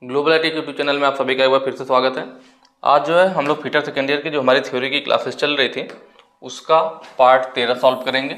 Global IT के YouTube channel में आप सभी का एक बार फिर से स्वागत है। आज जो है हम लोग फिटर सेकेंड ईयर की जो हमारी थ्योरी की क्लासेस चल रही थी उसका पार्ट 13 सॉल्व करेंगे।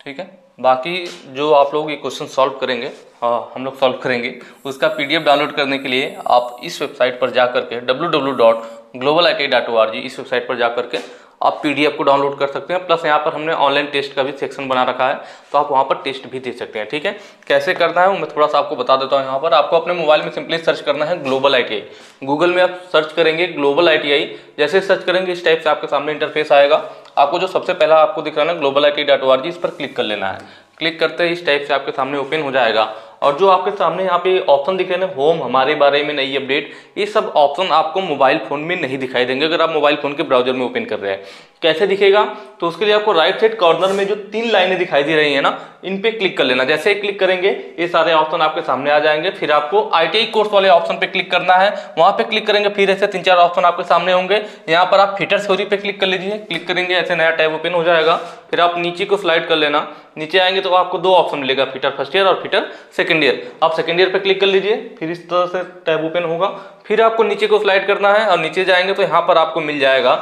ठीक है, बाकी जो आप लोग ये क्वेश्चन सॉल्व करेंगे हम लोग सॉल्व करेंगे, उसका पीडीएफ डाउनलोड करने के लिए आप इस वेबसाइट पर जा करके www.globalit.org इस वेबसाइट पर जा करके आप पीडीएफ को डाउनलोड कर सकते हैं। प्लस यहाँ पर हमने ऑनलाइन टेस्ट का भी सेक्शन बना रखा है, तो आप वहाँ पर टेस्ट भी दे सकते हैं। ठीक है, कैसे करना है वो मैं थोड़ा सा आपको बता देता हूँ। यहाँ पर आपको अपने मोबाइल में सिंपली सर्च करना है ग्लोबल आईटीआई। गूगल में आप सर्च करेंगे ग्लोबल आईटीआई, जैसे सर्च करेंगे इस टाइप से आपके सामने इंटरफेस आएगा। आपको जो सबसे पहला आपको दिख रहा है ना globalit.org, इस पर क्लिक कर लेना है। क्लिक करते ही इस टाइप से आपके सामने ओपन हो जाएगा और जो आपके सामने यहाँ पे ऑप्शन दिख रहे हैं होम, हमारे बारे में, नई अपडेट, ये सब ऑप्शन आपको मोबाइल फोन में नहीं दिखाई देंगे अगर आप मोबाइल फोन के ब्राउजर में ओपन कर रहे हैं। कैसे दिखेगा, तो उसके लिए आपको राइट साइड कॉर्नर में जो 3 लाइनें दिखाई दे रही है ना, इन पे क्लिक कर लेना। जैसे ही क्लिक करेंगे ये सारे ऑप्शन आपके सामने आ जाएंगे। फिर आपको आईटीआई कोर्स वाले ऑप्शन पे क्लिक करना है, वहां पे क्लिक करेंगे, फिर ऐसे 3-4 ऑप्शन आपके सामने होंगे। यहाँ पर आप फिटर थ्योरी पे क्लिक कर लीजिए। क्लिक करेंगे ऐसे नया टैब ओपन हो जाएगा। फिर आप नीचे को स्लाइड कर लेना। नीचे आएंगे तो आपको 2 ऑप्शन मिलेगा, फिटर फर्स्ट ईयर और फिटर सेकंड ईयर। आप सेकंड ईयर पे क्लिक कर लीजिए, फिर इस तरह से टैब ओपन होगा। फिर आपको नीचे को स्लाइड करना है और नीचे जाएंगे तो यहाँ पर आपको मिल जाएगा,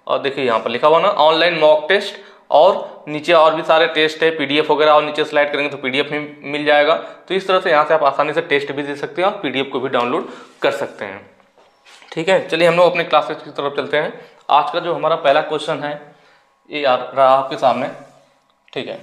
और देखिए यहाँ पर लिखा हुआ ना ऑनलाइन मॉक टेस्ट, और नीचे और भी सारे टेस्ट है, पीडीएफ वगैरह, और नीचे स्लाइड करेंगे तो पीडीएफ में मिल जाएगा। तो इस तरह से यहाँ से आप आसानी से टेस्ट भी दे सकते हैं और पीडीएफ को भी डाउनलोड कर सकते हैं। ठीक है, चलिए हम लोग अपने क्लासेस की तरफ चलते हैं। आज का जो हमारा पहला क्वेश्चन है ये आ रहा आपके सामने। ठीक है,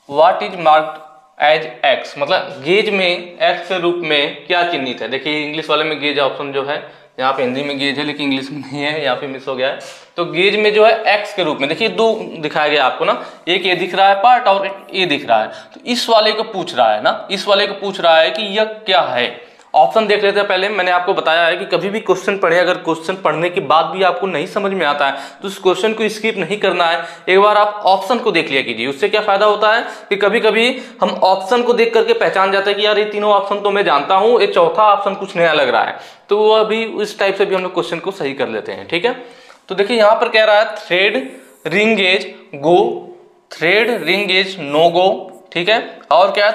what is marked as X, मतलब गेज में एक्स के रूप में क्या चिन्हित है। देखिए इंग्लिश वाले में गेज ऑप्शन जो है, यहाँ पे हिंदी में गेज है लेकिन इंग्लिश में नहीं है, यहाँ पे मिस हो गया है। तो गेज में जो है एक्स के रूप में देखिए 2 दिखाया गया आपको ना, एक ये दिख रहा है पार्ट और एक ये दिख रहा है। तो इस वाले को पूछ रहा है ना, इस वाले को पूछ रहा है कि यह क्या है। ऑप्शन देख लेते हैं पहले। मैंने आपको बताया है कि कभी भी क्वेश्चन पढ़े, अगर क्वेश्चन पढ़ने के बाद भी आपको नहीं समझ में आता है तो उस क्वेश्चन को स्किप नहीं करना है, एक बार आप ऑप्शन को देख लिया कीजिए। उससे क्या फायदा होता है कि कभी कभी हम ऑप्शन को देख करके पहचान जाते हैं कि यार ये तीनों ऑप्शन तो मैं जानता हूं, ये चौथा ऑप्शन कुछ नया लग रहा है, तो वो अभी इस टाइप से भी हम लोग क्वेश्चन को सही कर लेते हैं। ठीक है, तो देखिए यहाँ पर कह रहा है थ्रेड रिंग गेज गो, थ्रेड रिंग गेज नो गो। ठीक है, और क्या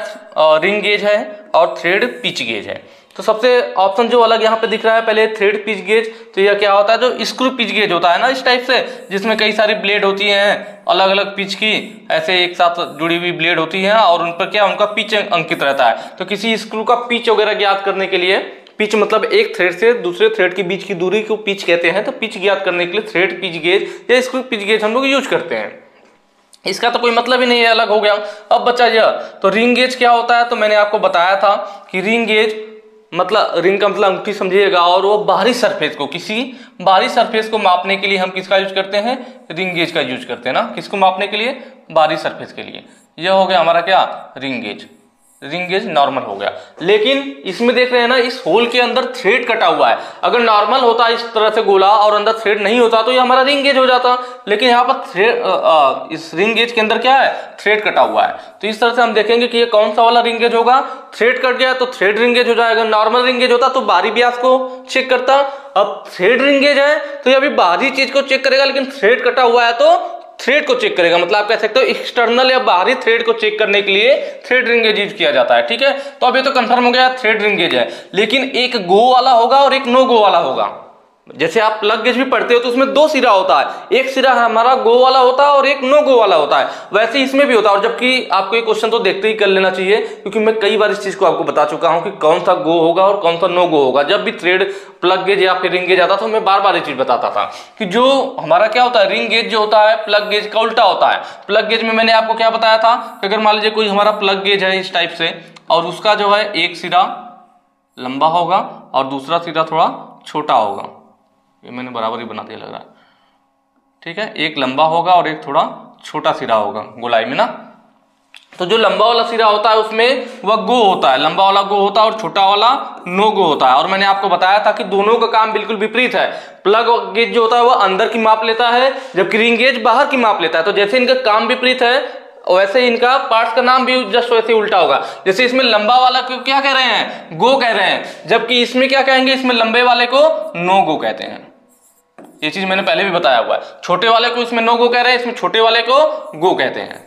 रिंग गेज है और थ्रेड पिच गेज है। तो सबसे ऑप्शन जो अलग यहाँ पे दिख रहा है, पहले थ्रेड पिच गेज, तो यह क्या होता है, जो स्क्रू पिच गेज होता है ना इस टाइप से, जिसमें कई सारी ब्लेड होती हैं अलग अलग पिच की, ऐसे एक साथ जुड़ी हुई ब्लेड होती हैं और उन पर क्या उनका पिच अंकित रहता है। तो किसी स्क्रू का पिच वगैरह ज्ञात करने के लिए, पिच मतलब एक थ्रेड से दूसरे थ्रेड के बीच की दूरी को पिच कहते हैं, तो पिच ज्ञात करने के लिए थ्रेड पिच गेज या स्क्रू पिच गेज हम लोग यूज करते हैं। इसका तो कोई मतलब ही नहीं है, अलग हो गया। अब बचा यह, तो रिंग गेज क्या होता है, तो मैंने आपको बताया था कि रिंग गेज मतलब रिंग का मतलब अंगूठी समझिएगा, और वो बाहरी सरफेस को, किसी बाहरी सरफेस को मापने के लिए हम किसका यूज करते हैं, रिंग गेज का यूज करते हैं ना। किसको मापने के लिए, बाहरी सरफेस के लिए। यह हो गया हमारा क्या, ring gauge. Ring gauge normal हो गया, लेकिन इसमें देख रहे हैं ना इस होल के अंदर थ्रेड कटा हुआ है। अगर नॉर्मल होता इस तरह से गोला और अंदर थ्रेड नहीं होता तो ये हमारा रिंग गेज हो जाता, लेकिन यहाँ पर थ्रेड, इस रिंग गेज के अंदर क्या है, थ्रेड कटा हुआ है। तो इस तरह से हम देखेंगे कि ये कौन सा वाला रिंग गेज होगा, थ्रेड कट गया तो थ्रेड रिंग गेज हो जाएगा। नॉर्मल रिंग गेज होता तो बाहरी व्यास को चेक करता, अब थ्रेड रिंग गेज है तो ये अभी बाहरी चीज को चेक करेगा, लेकिन थ्रेड कटा हुआ है तो थ्रेड को चेक करेगा। मतलब आप कह सकते हो एक्सटर्नल या बाहरी थ्रेड को चेक करने के लिए थ्रेड रिंग गेज यूज किया जाता है। ठीक है, तो अब ये तो कंफर्म हो गया थ्रेड रिंग गेज है, लेकिन एक गो वाला होगा और एक नो गो वाला होगा। जैसे आप प्लग गेज भी पढ़ते हो तो उसमें 2 सिरा होता है, एक सिरा हमारा गो वाला होता है और एक नो गो वाला होता है, वैसे इसमें भी होता है। और जबकि आपको ये क्वेश्चन तो देखते ही कर लेना चाहिए, क्योंकि मैं कई बार इस चीज को आपको बता चुका हूं कि कौन सा गो होगा और कौन सा नो गो होगा। जब भी थ्रेड प्लग गेज या फिर रिंग गेज आता था मैं बार बार ये चीज बताता था कि जो हमारा क्या होता है, रिंग गेज जो होता है प्लग गेज का उल्टा होता है। प्लग गेज में मैंने आपको क्या बताया था कि अगर मान लीजिए कोई हमारा प्लग गेज है इस टाइप से, और उसका जो है एक सिरा लंबा होगा और दूसरा सिरा थोड़ा छोटा होगा, ये मैंने बराबर ही बना दिया लग रहा है। ठीक है, एक लंबा होगा और एक थोड़ा छोटा सिरा होगा गोलाई में ना। तो जो लंबा वाला सिरा होता है उसमें वह गो होता है, लंबा वाला गो होता है और छोटा वाला नो गो होता है। और मैंने आपको बताया था कि दोनों का काम बिल्कुल विपरीत है। प्लग गेज जो होता है वह अंदर की माप लेता है, जबकि रिंग गेज बाहर की माप लेता है। तो जैसे इनका काम विपरीत है वैसे इनका पार्ट्स का नाम भी जस्ट वैसे उल्टा होगा। जैसे इसमें लंबा वाला को क्या कह रहे हैं, गो कह रहे हैं, जबकि इसमें क्या कहेंगे, इसमें लंबे वाले को नो गो कहते हैं। ये चीज मैंने पहले भी बताया हुआ है। छोटे वाले को इसमें नो गो कह रहे हैं, इसमें छोटे वाले को गो कहते हैं।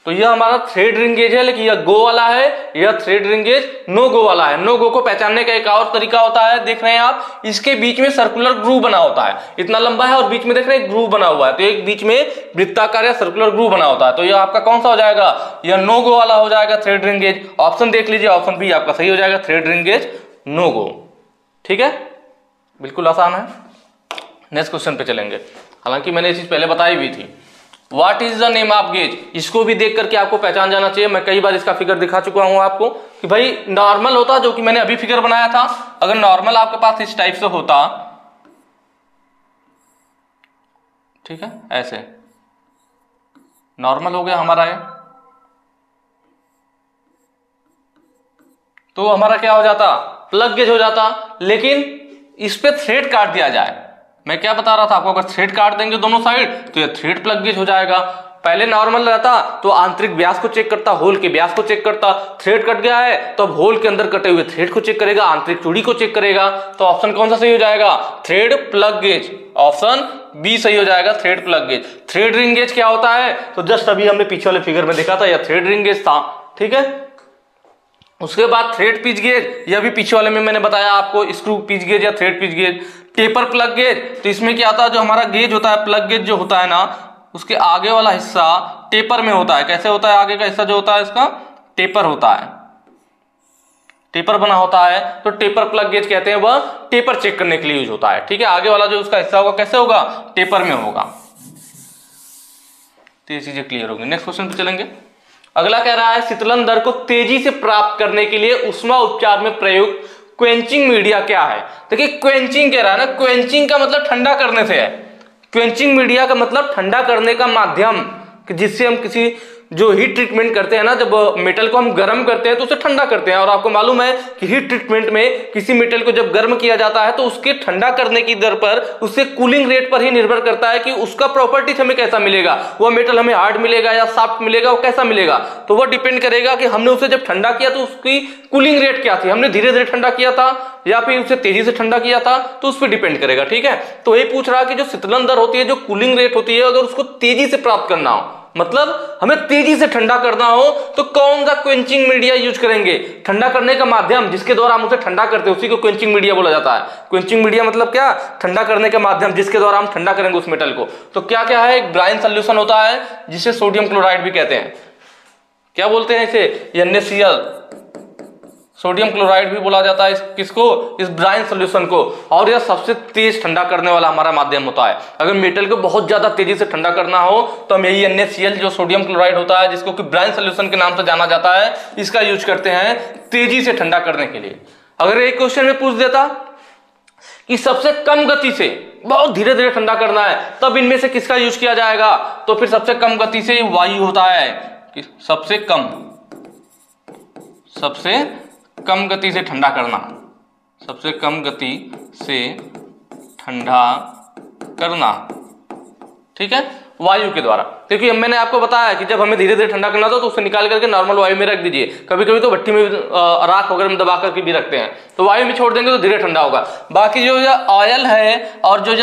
तो यह हमारा थ्रेड रिंगेज है, लेकिन यह गो वाला है, यह थ्रेड रिंगेज नो गो वाला है। नो गो को पहचानने का एक और तरीका होता है, देख रहे हैं आप, इसके बीच में सर्कुलर ग्रूव बना होता है, इतना लंबा है और बीच में देख रहे हैं ग्रूव बना हुआ है, तो एक बीच में वृत्ताकार या सर्कुलर ग्रूव बना होता है। तो यह आपका कौन सा हो जाएगा, यह नो गो वाला हो जाएगा, थ्रेड रिंगेज। ऑप्शन देख लीजिए, ऑप्शन बी आपका सही हो जाएगा, थ्रेड रिंगेज नो गो। ठीक है, बिल्कुल आसान है। नेक्स्ट क्वेश्चन पे चलेंगे, हालांकि मैंने ये चीज पहले बताई भी थी। What is the name of gauge, इसको भी देख करके आपको पहचान जाना चाहिए। मैं कई बार इसका फिगर दिखा चुका हूं आपको कि भाई नॉर्मल होता, जो कि मैंने अभी फिगर बनाया था, अगर नॉर्मल आपके पास इस टाइप से होता, ठीक है, ऐसे नॉर्मल हो गया हमारा ये, तो हमारा क्या हो जाता, प्लग गेज हो जाता। लेकिन इस पे थ्रेड काट दिया जाए, मैं क्या बता रहा था आपको, अगर थ्रेड काट देंगे दोनों साइड तो ये थ्रेड प्लग गेज हो जाएगा। पहले नॉर्मल रहता तो आंतरिक व्यास को चेक करता, होल के व्यास को चेक करता, थ्रेड कट गया है तो अब होल के अंदर कटे हुए थ्रेड को चेक करेगा, आंतरिक चूड़ी को चेक करेगा। तो ऑप्शन कौन सा सही हो जाएगा, thread plug gauge, option B सही हो जाएगा, thread plug gauge. Thread ring gauge क्या होता है, तो जस्ट अभी हमने पीछे वाले फिगर में देखा था, यह थ्रेड रिंग गेज था। ठीक है, उसके बाद थ्रेड पिच गेज, यह भी पीछे वाले में मैंने बताया आपको, स्क्रू पिच गेज या thread pitch gauge. Taper plug gauge, तो इसमें क्या होता है, जो हमारा गेज होता है, प्लग गेज जो होता है ना, उसके आगे वाला हिस्सा टेपर में होता है। कैसे होता है, आगे का हिस्सा जो होता है इसका टेपर होता है, टेपर बना होता है, तो टेपर प्लग गेज कहते हैं, वह टेपर चेक करने के लिए यूज होता है। ठीक है, आगे वाला जो उसका हिस्सा होगा कैसे होगा, टेपर में होगा। तो ये चीजें क्लियर होगी। नेक्स्ट क्वेश्चन पे चलेंगे। अगला कह रहा है, शीतलन दर को तेजी से प्राप्त करने के लिए उष्मा उपचार में प्रयुक्त क्वेंचिंग मीडिया क्या है। देखिए क्वेंचिंग कह रहा है ना, क्वेंचिंग का मतलब ठंडा करने से है, क्वेंचिंग मीडिया का मतलब ठंडा करने का माध्यम, जिससे हम किसी जो हीट ट्रीटमेंट करते हैं ना, जब मेटल को हम गर्म करते हैं तो उसे ठंडा करते हैं। और आपको मालूम है कि हीट ट्रीटमेंट में किसी मेटल को जब गर्म किया जाता है तो उसके ठंडा करने की दर पर, उसके कूलिंग रेट पर ही निर्भर करता है कि उसका प्रॉपर्टीज हमें कैसा मिलेगा, वह मेटल हमें हार्ड मिलेगा या सॉफ्ट मिलेगा, वो कैसा मिलेगा। तो वह डिपेंड करेगा कि हमने उसे जब ठंडा किया तो उसकी कूलिंग रेट क्या थी, हमने धीरे धीरे ठंडा किया था या फिर उसे तेजी से ठंडा किया था, तो उस पर डिपेंड करेगा। ठीक है, तो ये पूछ रहा कि जो शीतलन दर होती है, जो कूलिंग रेट होती है, अगर उसको तेजी से प्राप्त करना हो, मतलब हमें तेजी से ठंडा करना हो, तो कौन सा क्वेंचिंग मीडिया यूज करेंगे। ठंडा करने का माध्यम जिसके द्वारा हम उसे ठंडा करते हैं उसी को क्वेंचिंग मीडिया बोला जाता है। क्वेंचिंग मीडिया मतलब क्या, ठंडा करने का माध्यम जिसके द्वारा हम ठंडा करेंगे उस मेटल को। तो क्या क्या है, एक ब्राइन सोल्यूशन होता है जिसे सोडियम क्लोराइड भी कहते हैं, क्या बोलते हैं इसे, NaCl, सोडियम क्लोराइड भी बोला जाता है किसको, इस ब्राइन सॉल्यूशन को। और यह सबसे तेज ठंडा करने वाला हमारा माध्यम होता है। अगर मेटल को बहुत ज्यादा तेजी से ठंडा करना हो तो हम यही NaCl जो सोडियम क्लोराइड होता है, जिसको कि ब्राइन सॉल्यूशन के नाम से जाना जाता है, इसका यूज करते हैं तेजी से ठंडा करने के लिए। अगर एक क्वेश्चन में पूछ देता कि सबसे कम गति से बहुत धीरे धीरे ठंडा करना है, तब इनमें से किसका यूज किया जाएगा, तो फिर सबसे कम गति से वायु होता है, कि सबसे कम गति से ठंडा करना, सबसे कम गति से ठंडा करना, ठीक है, वायु के द्वारा। क्योंकि मैंने आपको बताया कि जब हमें धीरे धीरे ठंडा करना था तो उसे निकाल करके नॉर्मल वायु में रख दीजिए। कभी कभी तो भट्टी में राख वगैरह में दबा करके भी रखते हैं, तो वायु में छोड़ देंगे तो धीरे ठंडा होगा। बाकी जो ऑयल है और जो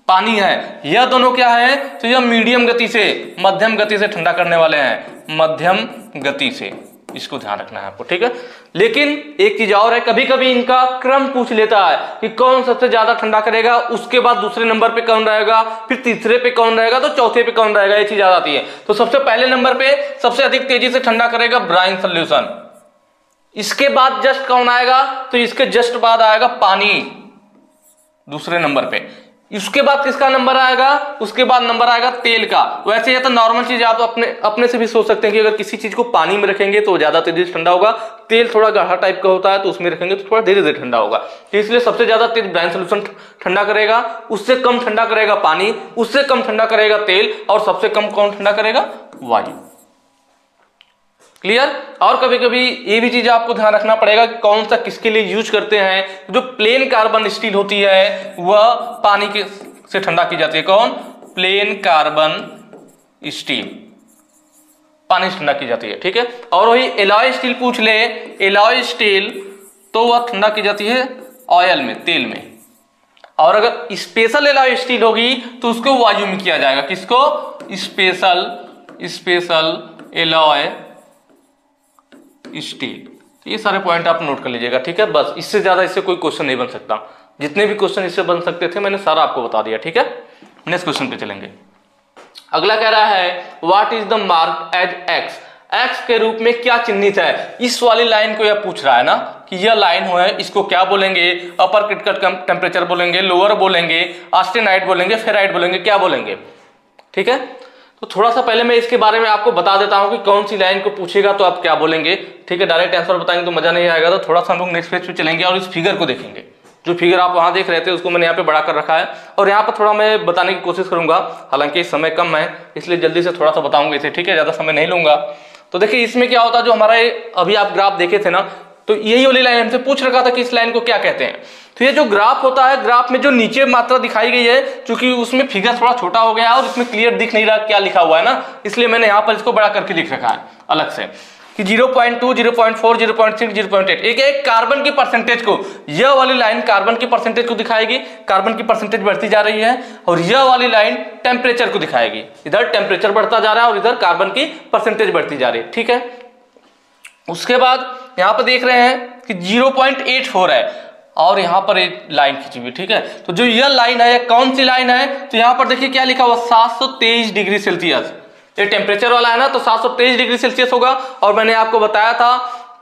पानी है, यह दोनों क्या है, तो यह मीडियम गति से, मध्यम गति से ठंडा करने वाले हैं, मध्यम गति से, इसको ध्यान रखना है आपको। ठीक है, लेकिन एक चीज और है, कभी कभी इनका क्रम पूछ लेता है कि कौन सबसे ज्यादा ठंडा करेगा, उसके बाद दूसरे नंबर पे कौन रहेगा, फिर तीसरे पे कौन रहेगा, तो चौथे पे कौन रहेगा, ये चीज आ जाती है। तो सबसे पहले नंबर पे सबसे अधिक तेजी से ठंडा करेगा ब्राइन सॉल्यूशन। इसके बाद जस्ट कौन आएगा, तो इसके जस्ट बाद आएगा पानी दूसरे नंबर पे। इसके बाद किसका नंबर आएगा, उसके बाद नंबर आएगा तेल का। वैसे ये तो नॉर्मल चीज, आप अपने से भी सोच सकते हैं कि अगर किसी चीज को पानी में रखेंगे तो ज्यादा तेजी से ठंडा होगा, तेल थोड़ा गाढ़ा टाइप का होता है तो उसमें रखेंगे तो थोड़ा धीरे धीरे ठंडा होगा। तो इसलिए सबसे ज्यादा तेज ब्राइन सोल्यूशन ठंडा करेगा, उससे कम ठंडा करेगा पानी, उससे कम ठंडा करेगा तेल, और सबसे कम कौन ठंडा करेगा, वायु। क्लियर। और कभी कभी ये भी चीज आपको ध्यान रखना पड़ेगा कि कौन सा किसके लिए यूज करते हैं। जो प्लेन कार्बन स्टील होती है वह पानी के से ठंडा की जाती है। कौन, प्लेन कार्बन स्टील पानी से ठंडा की जाती है। ठीक है, और वही एलॉय स्टील पूछ ले, एलॉय स्टील तो वह ठंडा की जाती है ऑयल में, तेल में। और अगर स्पेशल एलॉय स्टील होगी तो उसको वायु में किया जाएगा। किसको, स्पेशल एलॉय स्टील। ये सारे पॉइंट आप नोट कर लीजिएगा, ठीक है। बस इससे ज्यादा इससे कोई क्वेश्चन नहीं बन सकता। जितने भी क्वेश्चन इससे बन सकते थे मैंने सारा आपको बता दिया, ठीक है। नेक्स्ट क्वेश्चन पे चलेंगे। अगला कह रहा है what is the mark as X, X के रूप में क्या चिन्हित है। इस वाली लाइन को यह पूछ रहा है ना कि यह लाइन है, इसको क्या बोलेंगे, अपर क्रिटिकल टेम्परेचर बोलेंगे, लोअर बोलेंगे, ऑस्टेनाइट बोलेंगे, फेराइट बोलेंगे, क्या बोलेंगे, ठीक है। तो थोड़ा सा पहले मैं इसके बारे में आपको बता देता हूं कि कौन सी लाइन को पूछेगा तो आप क्या बोलेंगे, ठीक है। डायरेक्ट आंसर बताएंगे तो मजा नहीं आएगा, तो थोड़ा सा हम लोग नेक्स्ट पेज पे चलेंगे और इस फिगर को देखेंगे। जो फिगर आप वहां देख रहे थे उसको मैंने यहाँ पे बड़ा कर रखा है और यहाँ पर थोड़ा मैं बताने की कोशिश करूंगा, हालांकि समय कम है इसलिए जल्दी से थोड़ा सा बताऊंगा इसे, ठीक है, ज्यादा समय नहीं लूंगा। तो देखिए इसमें क्या होता है, जो हमारा अभी आप ग्राफ देखे थे ना, तो यही वाली लाइन हमसे पूछ रखा था कि इस लाइन को क्या कहते हैं। तो ये जो ग्राफ होता है, ग्राफ में जो नीचे मात्रा दिखाई गई है, क्योंकि उसमें फिगर थोड़ा छोटा हो गया है और इसमें क्लियर दिख नहीं रहा क्या लिखा हुआ है ना, इसलिए मैंने यहाँ पर इसको बड़ा करके लिख रखा है अलग से कि 0.2, 0.4, 0.6, 0.8 एक एक कार्बन की परसेंटेज को, यह वाली लाइन कार्बन की परसेंटेज को दिखाएगी, कार्बन की परसेंटेज बढ़ती जा रही है, और यह वाली लाइन टेम्परेचर को दिखाएगी, इधर टेम्परेचर बढ़ता जा रहा है और इधर कार्बन की परसेंटेज बढ़ती जा रही है, ठीक है। उसके बाद यहां पर देख रहे हैं कि 0.84 है और यहां पर एक लाइन खींची हुई, ठीक है। तो जो यह लाइन है, कौन सी लाइन है, तो यहां पर देखिए क्या लिखा हुआ, 723 डिग्री सेल्सियस। ये टेम्परेचर वाला है ना, तो 723 डिग्री सेल्सियस होगा। और मैंने आपको बताया था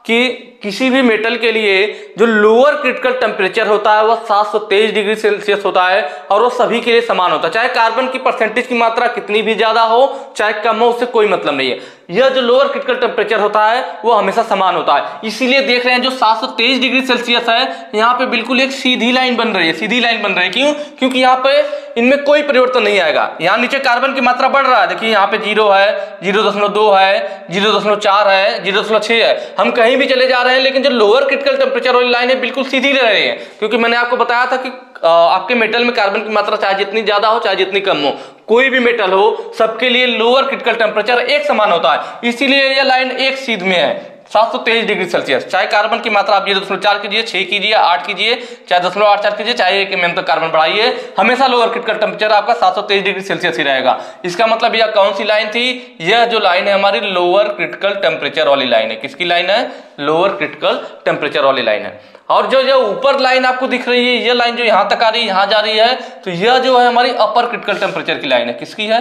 कि किसी भी मेटल के लिए जो लोअर क्रिटिकल टेम्परेचर होता है वह 723 डिग्री सेल्सियस होता है और वो सभी के लिए समान होता है, चाहे कार्बन की परसेंटेज की मात्रा कितनी भी ज्यादा हो चाहे कम हो, उससे कोई मतलब नहीं है। यह जो लोअर क्रिटिकल टेम्परेचर होता है वो हमेशा समान होता है। इसीलिए देख रहे हैं जो 723 डिग्री सेल्सियस है, यहाँ पे बिल्कुल एक सीधी लाइन बन रही है, सीधी लाइन बन रही है। क्यों? क्योंकि यहाँ पे इनमें कोई परिवर्तन नहीं आएगा। यहाँ नीचे कार्बन की मात्रा बढ़ रहा है, देखिए यहाँ पे 0 है, 0.2 है, 0.4 है, 0.6 है, हम कहीं भी चले जा रहे हैं, लेकिन जो लोअर क्रिटिकल टेम्परेचर वाली लाइन है बिल्कुल सीधी रह रही है। क्योंकि मैंने आपको बताया था कि आपके मेटल में कार्बन की मात्रा चाहे जितनी ज्यादा हो चाहे जितनी कम हो, कोई भी मेटल हो, सबके लिए लोअर क्रिटिकल टेम्परेचर एक समान होता है। इसीलिए यह लाइन एक सीध में है, 723 डिग्री सेल्सियस। चाहे कार्बन की मात्रा आप 0.4 कीजिए, 6 कीजिए, 8 कीजिए, चाहे 0.84 कीजिए, चाहे 1 mm तक कार्बन बढ़ाइए, हमेशा लोअर क्रिटिकल टेम्परेचर आपका 723 डिग्री सेल्सियस ही रहेगा। इसका मतलब यह कौन सी लाइन थी, यह जो लाइन है हमारी लोअर क्रिटिकल टेम्परेचर वाली लाइन है। किसकी लाइन है? लोअर क्रिटिकल टेम्परेचर वाली लाइन है। और जो ऊपर लाइन आपको दिख रही है, यह लाइन जो यहां तक आ रही है, यहां जा रही है, तो यह जो है हमारी अपर क्रिटिकल टेम्परेचर की लाइन है। किसकी है?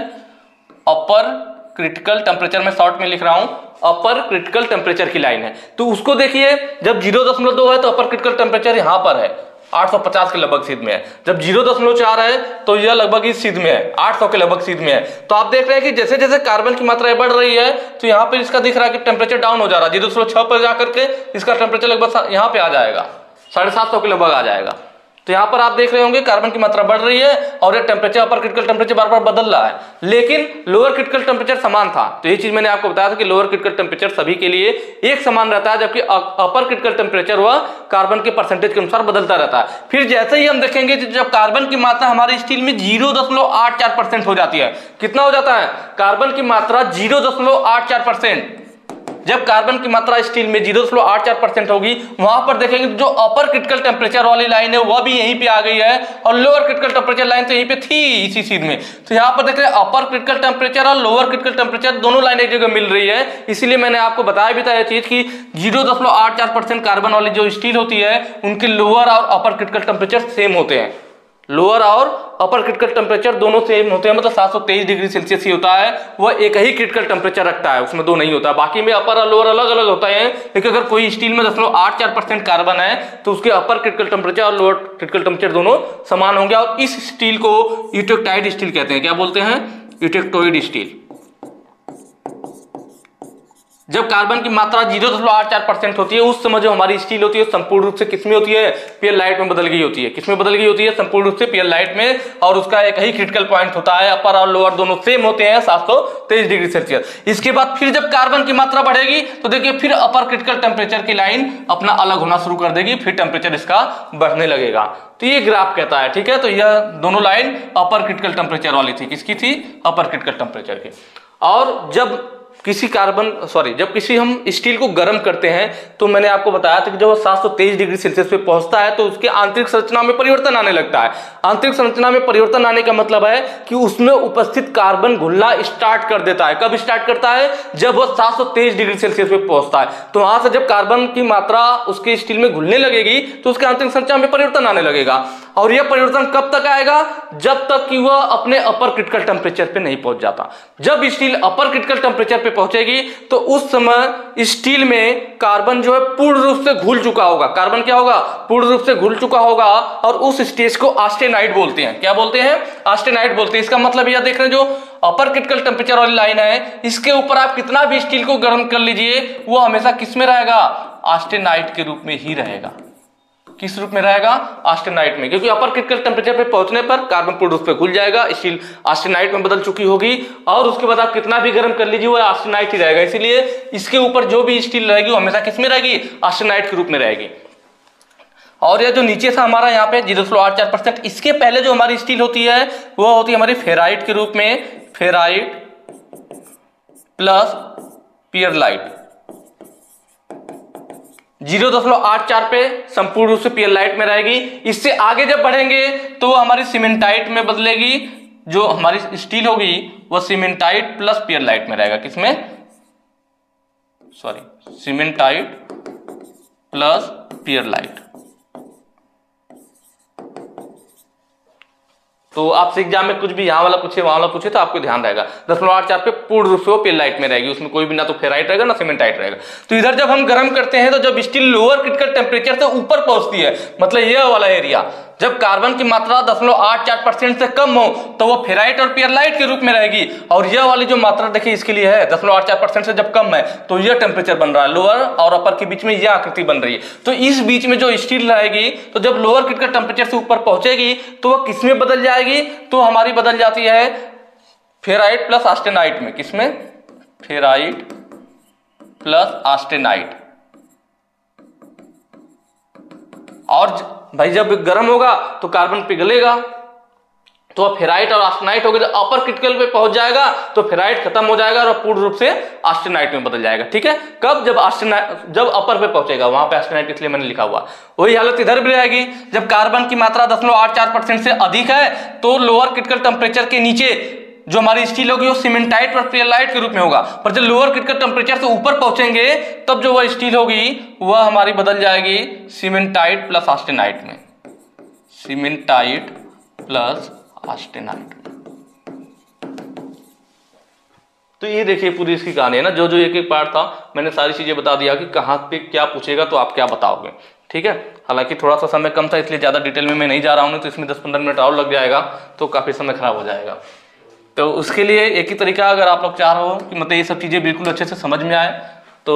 अपर क्रिटिकल टेम्परेचर में शॉर्ट में लिख रहा हूं, अपर क्रिटिकल टेम्परेचर की लाइन है। तो उसको देखिए, जब 0.2 है तो अपर क्रिटिकल टेम्परेचर यहां पर है, 850 के लगभग सीध में है। जब 0.4 है तो यह लगभग इस सीध में है, 800 के लगभग सीध में है। तो आप देख रहे हैं कि जैसे जैसे कार्बन की मात्रा बढ़ रही है तो यहाँ पे इसका दिख रहा है कि टेम्परेचर डाउन हो जा रहा है। 0.6 पर जाकर के इसका टेम्परेचर लगभग यहाँ पे आ जाएगा, 750 के लगभग आ जाएगा। तो यहाँ पर आप देख रहे होंगे कार्बन की मात्रा बढ़ रही है और ये टेम्परेचर, अपर क्रिटिकल टेम्परेचर बार बार बदल रहा है, लेकिन लोअर क्रिटिकल टेम्परेचर समान था। तो ये चीज मैंने आपको बताया था कि लोअर क्रिटिकल टेम्परेचर सभी के लिए एक समान रहता है, जबकि अपर क्रिटिकल टेम्परेचर वह कार्बन के परसेंटेज के अनुसार बदलता रहता है। फिर जैसे ही हम देखेंगे जब कार्बन की मात्रा हमारे स्टील में 0.84% हो जाती है, कितना हो जाता है? कार्बन की मात्रा 0.84%। जब कार्बन की मात्रा स्टील में 0.84% होगी, वहां पर देखेंगे जो अपर क्रिटिकल टेम्परेचर वाली लाइन है वह भी यहीं पे आ गई है और लोअर क्रिटिकल टेम्परेचर लाइन तो यहीं पे थी इसी सीध में। तो यहां पर देख रहे हैं अपर क्रिटिकल टेम्परेचर और लोअर क्रिटिकल टेम्परेचर दोनों लाइन एक जगह मिल रही है। इसीलिए मैंने आपको बताया भी था यह चीज कि 0.84% कार्बन वाली जो स्टील होती है उनके लोअर और अपर क्रिटिकल टेम्परेचर सेम होते हैं। लोअर और अपर क्रिटिकल टेम्परेचर दोनों सेम होते हैं, मतलब 723 डिग्री सेल्सियस ही होता है। वह एक ही क्रिटिकल टेम्परेचर रखता है, उसमें दो नहीं होता। बाकी में अपर और लोअर अलग अलग होता है, लेकिन अगर कोई स्टील में 0.84% कार्बन है तो उसके अपर क्रिटिकल टेम्परेचर और लोअर क्रिटिकल टेम्परेचर दोनों समान होंगे। और इस स्टील को यूटेक्टाइड स्टील कहते हैं। क्या बोलते हैं? Eutectoid steel. जब कार्बन की मात्रा 0.84% होती है उस समय जो हमारी स्टील होती है संपूर्ण रूप से किसमें होती है? पियर लाइट में बदल गई होती है। किसमें बदल गई होती है? संपूर्ण रूप से पियर लाइट में। और उसका एक ही क्रिटिकल पॉइंट होता है, अपर और लोअर दोनों सेम होते हैं, 723 डिग्री सेल्सियस। इसके बाद फिर जब कार्बन की मात्रा बढ़ेगी तो देखिए फिर अपर क्रिटिकल टेम्परेचर की लाइन अपना अलग होना शुरू कर देगी, फिर टेम्परेचर इसका बढ़ने लगेगा। तो ये ग्राफ कहता है, ठीक है। तो यह दोनों लाइन अपर क्रिटिकल टेम्परेचर वाली थी। किसकी थी? अपर क्रिटिकल टेम्परेचर की। और जब जब किसी हम स्टील को गर्म करते हैं तो मैंने आपको बताया था कि जब वो 723 डिग्री सेल्सियस पे पहुंचता है तो उसके आंतरिक संरचना में परिवर्तन आने लगता है। आंतरिक संरचना में परिवर्तन आने का मतलब है कि उसमें उपस्थित कार्बन घुलना स्टार्ट कर देता है। कब स्टार्ट करता है? जब वो 723 डिग्री सेल्सियस पे पहुंचता है। तो वहां से जब कार्बन की मात्रा उसके स्टील में घुलने लगेगी तो उसके आंतरिक संरचना में परिवर्तन आने लगेगा। और यह परिवर्तन कब तक आएगा? जब तक कि वह अपने अपर क्रिटिकल टेम्परेचर पे नहीं पहुंच जाता। जब स्टील अपर क्रिटिकल टेम्परेचर पे पहुंचेगी तो उस समय स्टील में कार्बन जो है पूर्ण रूप से घुल चुका होगा। कार्बन क्या होगा? पूर्ण रूप से घुल चुका होगा और उस स्टेज को ऑस्टेनाइट बोलते हैं। क्या बोलते हैं? ऑस्टेनाइट बोलते हैं। इसका मतलब यह देख रहे हैं जो अपर क्रिटिकल टेम्परेचर वाली लाइन है, इसके ऊपर आप कितना भी स्टील को गर्म कर लीजिए वो हमेशा किस में रहेगा? ऑस्टेनाइट के रूप में ही रहेगा। किस रूप में रहेगा? ऑस्टेनाइट में, क्योंकि अपर क्रिटिकल टेम्परेचर पे पहुंचने पर कार्बन पूर्ण रूप से घुल जाएगा, स्टील ऑस्टेनाइट में बदल चुकी होगी और उसके बाद आप कितना भी गर्म कर लीजिए वो ऑस्टेनाइट ही रहेगा। इसीलिए इसके ऊपर जो भी स्टील रहेगी वो हमेशा किस में रहेगी? ऑस्टेनाइट के रूप में रहेगी। और यह जो नीचे से हमारा यहाँ पे 0.84%, इसके पहले जो हमारी स्टील होती है वो होती है हमारी फेराइट के रूप में, फेराइट प्लस पियरलाइट। 0.84 पे संपूर्ण रूप से पियरलाइट में रहेगी। इससे आगे जब बढ़ेंगे तो हमारी सीमेंटाइट में बदलेगी। जो हमारी स्टील होगी वह सीमेंटाइट प्लस पियरलाइट में रहेगा। किसमें? Cementite plus पियरलाइट। तो आपसे एग्जाम में कुछ भी यहाँ वाला पूछे वहां वाला पूछे तो आपको ध्यान रहेगा 0.84 पे पूर्ण रूप से वो पियरलाइट में रहेगी। उसमें कोई भी ना तो फेराइट रहेगा ना सीमेंटाइट रहेगा। तो इधर जब हम गर्म करते हैं तो जब स्टील लोअर क्रिटिकल टेम्परेचर से ऊपर पहुंचती है, मतलब यह वाला एरिया, जब कार्बन की मात्रा 0.84% से कम हो तो वो फेराइट और पियरलाइट के रूप में रहेगी। और यह वाली जो मात्रा देखिए इसके लिए है 0.84% से जब कम है तो यह टेम्परेचर बन रहा है, लोअर और अपर के बीच में यह आकृति बन रही है। तो इस बीच में जो स्टील रहेगी तो जब लोअर क्रिटिकल टेम्परेचर से ऊपर पहुंचेगी तो वह किसमें बदल जाएगी? तो हमारी बदल जाती है फेराइट प्लस ऑस्टेनाइट में। किसमें? Ferrite plus austenite. और भाई जब गर्म होगा तो कार्बन पिघलेगा तो अब फेराइट और ऑस्टेनाइट हो गया। जब अपर क्रिटिकल पे पहुंच जाएगा तो फेराइट खत्म हो जाएगा और पूर्ण रूप से ऑस्टेनाइट में बदल जाएगा। ठीक है? कब? जब अपर पे पहुंचेगा। वहां पे ऑस्टेनाइट इसलिए मैंने लिखा हुआ। वही हालत इधर भी रहेगी। जब कार्बन की मात्रा 0.84% से अधिक है तो लोअर क्रिटिकल टेम्परेचर के नीचे जो हमारी स्टील होगी वो सीमेंटाइट और पियरलाइट के रूप में होगा। पर जब लोअर क्रिटिकल टेम्परेचर से ऊपर पहुंचेंगे तब जो वह स्टील होगी वह हमारी बदल जाएगी सीमेंटाइट प्लस ऑस्टेनाइट में। Cementite plus austenite. तो ये देखिए पूरी इसकी कहानी है ना। जो जो एक एक पार्ट था मैंने सारी चीजें बता दिया कि कहाँ पे क्या पूछेगा तो आप क्या बताओगे। ठीक है? हालांकि थोड़ा सा समय कम था इसलिए ज्यादा डिटेल में मैं नहीं जा रहा हूँ, तो इसमें 10-15 मिनट और लग जाएगा तो काफी समय खराब हो जाएगा। तो उसके लिए एक ही तरीका, अगर आप लोग चाह रहे हो कि मतलब ये सब चीज़ें बिल्कुल अच्छे से समझ में आए तो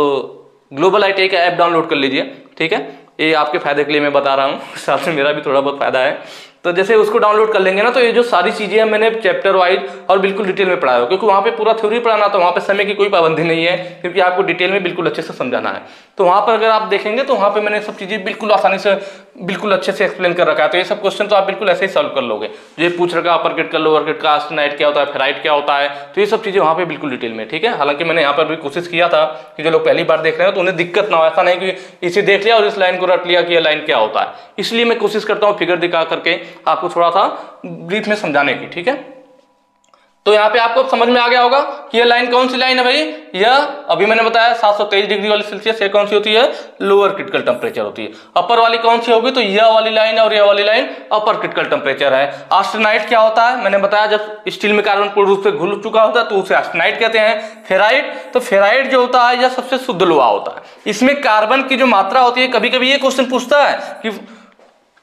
ग्लोबल ITI का ऐप डाउनलोड कर लीजिए। ठीक है? ये आपके फायदे के लिए मैं बता रहा हूँ, साथ में मेरा भी थोड़ा बहुत फायदा है। तो जैसे उसको डाउनलोड कर लेंगे ना तो ये जो सारी चीजें हैं मैंने चैप्टर वाइज और बिल्कुल डिटेल में पढ़ाया हो, क्योंकि वहाँ पे पूरा थ्योरी पढ़ाना तो वहाँ पे समय की कोई पाबंदी नहीं है, क्योंकि आपको डिटेल में बिल्कुल अच्छे से समझाना है। तो वहाँ पर अगर आप देखेंगे तो वहाँ पे मैंने सब चीजें बिल्कुल आसानी से बिल्कुल अच्छे से एक्सप्लेन कर रखा है। तो ये सब क्वेश्चन तो आप बिल्कुल ऐसे ही सॉल्व कर लोगे। जो ये पूछ रखा अपर क्रिट का, लोअर क्रिट का, ऑस्टेनाइट क्या होता है, फेराइट क्या होता है, तो ये सब चीजें वहाँ पे बिल्कुल डिटेल में। ठीक है? हालांकि मैंने यहाँ पर भी कोशिश किया था कि जो लोग पहली बार देख रहे हैं तो उन्हें दिक्कत ना हो। ऐसा नहीं कि इसे देख लिया और इस लाइन को रट लिया कि ये लाइन क्या होता है। इसलिए मैं कोशिश करता हूँ फिगर दिखा करके आपको थोड़ा सा ब्रीफ में समझाने की। ठीक है? तो यहाँ पे आपको समझ में आ गया होगा कि ये लाइन कौन सी लाइन है भाई। यह अभी मैंने बताया 723 डिग्री वाली सेल्सियस, ये कौन सी होती है? लोअर क्रिटिकल टेम्परेचर होती है। अपर वाली कौन सी होगी? तो यह वाली लाइन और यह वाली लाइन अपर क्रिटिकल टेम्परेचर है। ऑस्टेनाइट क्या होता है? मैंने बताया जब स्टील में कार्बन पूर्ण रूप से घुल चुका होता है तो उसे ऑस्टेनाइट कहते हैं। फेराइट, तो फेराइट जो होता है यह सबसे शुद्ध लोहा होता है। इसमें कार्बन की जो मात्रा होती है, कभी कभी ये क्वेश्चन पूछता है कि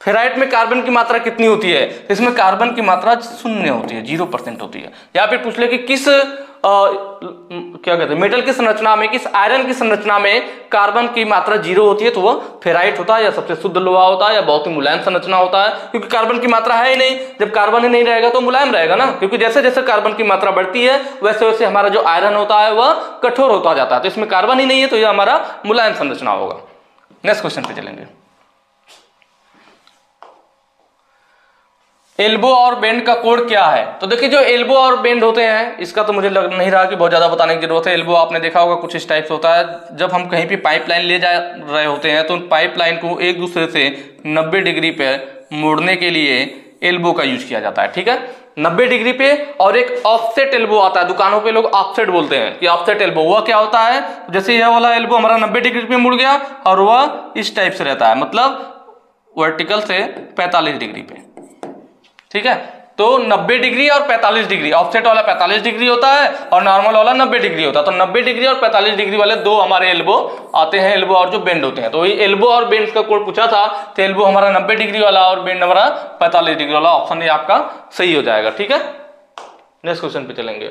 फेराइट में कार्बन की मात्रा कितनी होती है, तो इसमें कार्बन की मात्रा 0 होती है, 0% होती है। या फिर पूछ ले कि किस क्या कहते हैं मेटल की संरचना में, किस आयरन की संरचना में कार्बन की मात्रा 0 होती है, तो वो फेराइट होता है या सबसे शुद्ध लोहा होता है या बहुत ही मुलायम संरचना होता है, क्योंकि कार्बन की मात्रा है ही नहीं। जब कार्बन ही नहीं रहेगा तो मुलायम रहेगा ना, क्योंकि जैसे जैसे कार्बन की मात्रा बढ़ती है वैसे वैसे हमारा जो आयरन होता है वह कठोर होता जाता है। तो इसमें कार्बन ही नहीं है तो यह हमारा मुलायम संरचना होगा। नेक्स्ट क्वेश्चन पे चलेंगे। एल्बो और बेंड का कोड क्या है? तो देखिए जो एल्बो और बेंड होते हैं, इसका तो मुझे लग नहीं रहा कि बहुत ज्यादा बताने की जरूरत है। एल्बो आपने देखा होगा कुछ इस टाइप से होता है, जब हम कहीं भी पाइपलाइन ले जा रहे होते हैं तो उन पाइपलाइन को एक दूसरे से 90 डिग्री पे मोड़ने के लिए एल्बो का यूज किया जाता है। ठीक है, 90 डिग्री पे। और एक ऑफसेट एल्बो आता है, दुकानों पे लोग ऑफसेट बोलते हैं कि ऑफसेट एल्बो। वह क्या होता है, जैसे यह वाला एल्बो हमारा 90 डिग्री पे मुड़ गया और वह इस टाइप से रहता है, मतलब वर्टिकल से 45 डिग्री पे। ठीक है, तो 90 डिग्री और 45 डिग्री, ऑफसेट वाला 45 डिग्री होता है और नॉर्मल वाला 90 डिग्री होता है। तो 90 डिग्री और 45 डिग्री वाले दो हमारे एल्बो आते हैं, एल्बो और जो बेंड होते हैं। तो ये एल्बो और बेंड का कोड पूछा था, तो एल्बो हमारा 90 डिग्री वाला और बेंड हमारा 45 डिग्री वाला, ऑप्शन ये आपका सही हो जाएगा। ठीक है, नेक्स्ट क्वेश्चन पे चलेंगे।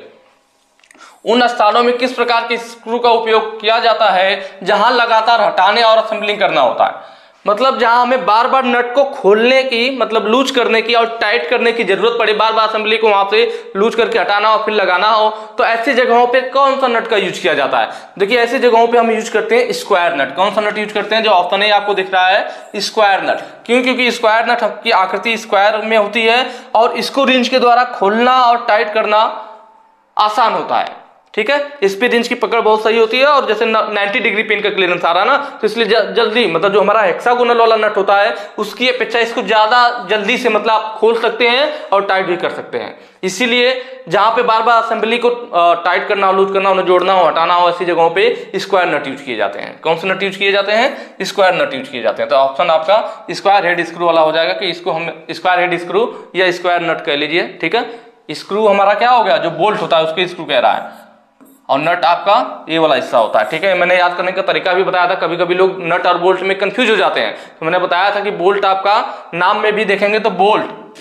उन स्थानों में किस प्रकार के स्क्रू का उपयोग किया जाता है जहां लगातार हटाने और असेंबलिंग करना होता है? मतलब जहां हमें बार बार नट को खोलने की, मतलब लूज करने की और टाइट करने की जरूरत पड़े, बार बार असेंबली को वहां से लूज करके हटाना और फिर लगाना हो, तो ऐसी जगहों पे कौन सा नट का यूज किया जाता है? देखिए ऐसी जगहों पे हम यूज करते हैं स्क्वायर नट। कौन सा नट यूज करते हैं? जो ऑप्शन है आपको दिख रहा है स्क्वायर नट। क्यों? क्योंकि स्क्वायर नट की आकृति स्क्वायर में होती है और इसको रिंच के द्वारा खोलना और टाइट करना आसान होता है। ठीक है, इस पे रिंच की पकड़ बहुत सही होती है और जैसे 90 डिग्री पे इनका क्लियरेंस आ रहा है ना, तो इसलिए जल्दी, मतलब जो हमारा हेक्सागोनल वाला नट होता है उसकी अपेक्षा इसको ज्यादा जल्दी से मतलब आप खोल सकते हैं और टाइट भी कर सकते हैं। इसीलिए जहां पे बार बार असेंबली को टाइट करना, लूज करना, उन्हें जोड़ना हो, हटाना हो, ऐसी जगहों पे स्क्वायर नट यूज किए जाते हैं। कौन से नट यूज किए जाते हैं? स्क्वायर नट यूज किए जाते हैं। तो ऑप्शन आपका स्क्वायर हेड स्क्रू वाला हो जाएगा कि इसको हम स्क्वायर हेड स्क्रू या स्क्वायर नट कह लीजिए। ठीक है, स्क्रू हमारा क्या हो गया, जो बोल्ट होता है उसको स्क्रू कह रहा है, और नट आपका ये वाला हिस्सा होता है। ठीक है, मैंने याद करने का तरीका भी बताया था, कभी कभी लोग नट और बोल्ट में कंफ्यूज हो जाते हैं। तो मैंने बताया था कि बोल्ट आपका नाम में भी देखेंगे तो बोल्ट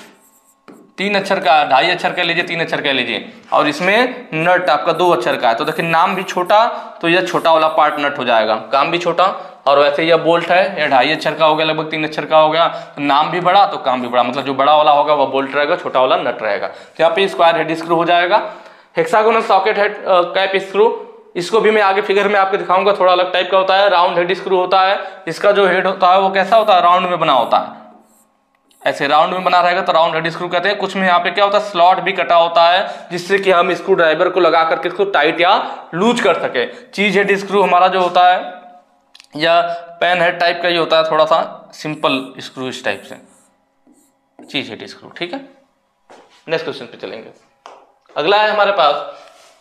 3 अक्षर का, 2.5 अक्षर कह लीजिए, 3 अक्षर कह लीजिए, और इसमें नट आपका 2 अक्षर का है। तो देखिए नाम भी छोटा, तो यह छोटा वाला पार्ट नट हो जाएगा, काम भी छोटा। और वैसे यह बोल्ट है, यह 2.5 अक्षर का हो गया, लगभग 3 अक्षर का हो गया, तो नाम भी बड़ा तो काम भी बड़ा, मतलब जो बड़ा वाला होगा वह बोल्ट रहेगा, छोटा वाला नट रहेगा। तो यहाँ पे स्क्वायर हेड स्क्रू हो जाएगा। Hexagonal socket head cap screw, इसको भी मैं आगे फिगर में आपको दिखाऊंगा, थोड़ा अलग टाइप का होता है। राउंड हेड स्क्रू होता है, इसका जो हेड होता है वो कैसा होता है, राउंड में बना होता है, ऐसे राउंड में बना रहेगा तो राउंड हेड स्क्रू कहते हैं। कुछ में यहाँ पे क्या होता है, स्लॉट भी कटा होता है, जिससे कि हम स्क्रू ड्राइवर को लगा करके इसको टाइट या लूज कर सके। चीज हेड स्क्रू हमारा जो होता है या पेन हेड टाइप का ही होता है, थोड़ा सा सिंपल स्क्रू इस टाइप से, चीज हेड स्क्रू। ठीक है, नेक्स्ट क्वेश्चन पे चलेंगे। अगला है हमारे पास,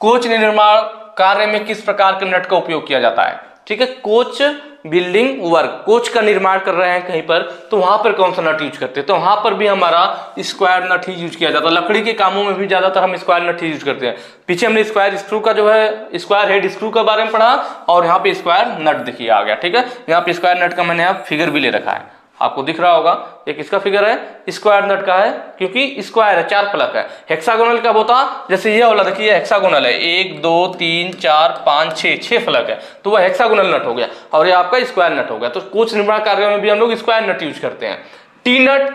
कोच निर्माण कार्य में किस प्रकार के नट का उपयोग किया जाता है? ठीक है, कोच बिल्डिंग वर्क, कोच का निर्माण कर रहे हैं कहीं पर, तो वहां पर कौन सा नट यूज करते हैं? तो वहां पर भी हमारा स्क्वायर नट ही यूज किया जाता है। लकड़ी के कामों में भी ज्यादातर हम स्क्वायर नट ही यूज करते हैं। पीछे हमने स्क्वायर स्क्रू का जो है, स्क्वायर हेड स्क्रू के बारे में पढ़ा, और यहाँ पे स्क्वायर नट देखिए आ गया। ठीक है, यहाँ पे स्क्वायर नट का मैंने यहाँ फिगर भी ले रखा है, आपको दिख रहा होगा। एक इसका फिगर है, स्क्वायर नट का है, क्योंकि स्क्वायर है, 4 फलक है। हेक्सागोनल का होता, जैसे ये वाला देखिए हेक्सागोनल है, 1 2 3 4 5 6 फलक है, तो वह हेक्सागोनल नट हो गया, और ये आपका स्क्वायर नट हो गया। तो कोच निर्माण कार्य में भी हम लोग स्क्वायर नट यूज करते हैं। टी नट,